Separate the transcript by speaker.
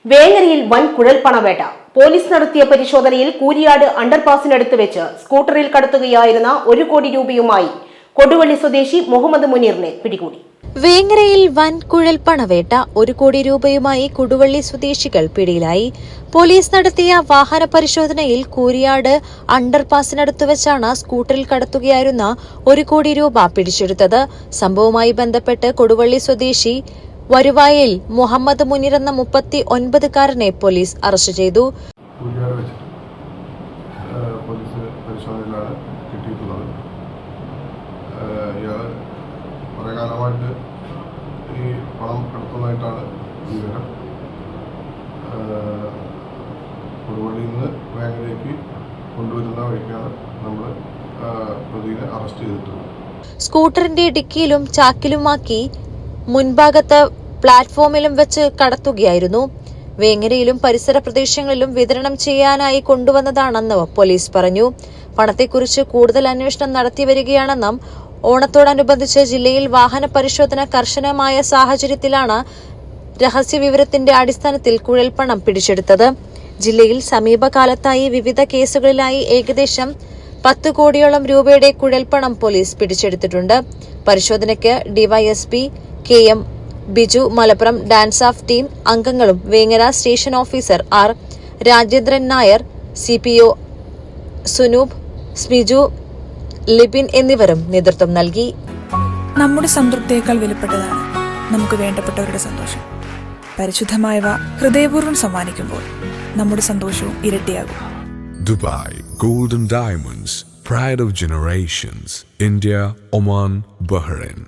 Speaker 1: വേങ്ങരയിൽ വൻ കുഴൽപ്പണവേട്ട. പോലീസ് നടത്തിയ പരിശോധനയിൽ കൂരിയാട് അണ്ടർപാസിനടുത്ത് വെച്ച് സ്കൂട്ടറിൽ കടത്തുകയായിരുന്ന 1 കോടി രൂപയുമായി കൊടുവള്ളി സ്വദേശി മുഹമ്മദ് മുനീറിനെ പിടികൂടി.
Speaker 2: വേങ്ങരയിൽ വൻ കുഴൽപ്പണവേട്ട. 1 കോടി രൂപയുമായി കൊടുവള്ളി സ്വദേശികൾ പിടിയിലായി. പോലീസ് നടത്തിയ വാഹന പരിശോധനയിൽ കൂരിയാട് അണ്ടർപാസിനടുത്ത് വെച്ചാണ് സ്കൂട്ടറിൽ കടത്തുകയായിരുന്ന 1 കോടി രൂപ പിടിച്ചെടുത്തത്. സംഭവവുമായി ബന്ധപ്പെട്ട് കൊടുവള്ളി സ്വദേശി വരുവായിൽ മുഹമ്മദ് മുനീർ എന്ന 39-കാരനെ പോലീസ് അറസ്റ്റ് ചെയ്തു.
Speaker 3: കാലമായിട്ട് ഈ പണം കടത്തുന്നതായിട്ടാണ് വിവരം. കൊടുവള്ളിയിൽ നിന്ന് വേങ്ങരയ്ക്ക് കൊണ്ടുവരുന്ന വഴിക്കാണ് നമ്മൾ പ്രതിയെ അറസ്റ്റ് ചെയ്തിട്ടുള്ളത്.
Speaker 2: സ്കൂട്ടറിന്റെ ഡിക്കിയിലും ചാക്കിലുമാക്കി മുൻഭാഗത്ത് പ്ലാറ്റ്ഫോമിലും വെച്ച് കടത്തുകയായിരുന്നു. വേങ്ങരയിലും പരിസര പ്രദേശങ്ങളിലും വിതരണം ചെയ്യാനായി കൊണ്ടുവന്നതാണെന്ന് പോലീസ് പറഞ്ഞു. പണത്തെക്കുറിച്ച് കൂടുതൽ അന്വേഷണം നടത്തിവരികയാണെന്നും ഓണത്തോടനുബന്ധിച്ച് ജില്ലയിൽ വാഹന പരിശോധന കർശനമായ സാഹചര്യത്തിലാണ് രഹസ്യവിവരത്തിന്റെ അടിസ്ഥാനത്തിൽ കുഴൽപ്പണം പിടിച്ചെടുത്തത്. ജില്ലയിൽ സമീപകാലത്തായി വിവിധ കേസുകളിലായി ഏകദേശം 10 കോടിയോളം രൂപയുടെ കുഴൽപ്പണം പോലീസ് പിടിച്ചെടുത്തിട്ടുണ്ട്. പരിശോധനയ്ക്ക് DYSP KM Biju, Malappuram DANSAF team അംഗങ്ങളും Vengara station officer R Rajendran Nair, CPO Sunoop, Smiju, Libin എന്നിവരും നേതൃത്വം നൽകി.
Speaker 4: നമ്മുടെ സംതൃപ്തിയേക്കാൾ വിലപ്പെട്ടതാണ് നമുക്ക് വേണ്ടപ്പെട്ടവരുടെ സന്തോഷം. പരിശുദ്ധമായവ ഹൃദയപൂർവ്വം സമ്മാനിക്കുമ്പോൾ നമ്മുടെ സന്തോഷവും ഇരട്ടിയാകും.
Speaker 5: Dubai Golden Diamonds, Pride of Generations, India, Oman, Bahrain.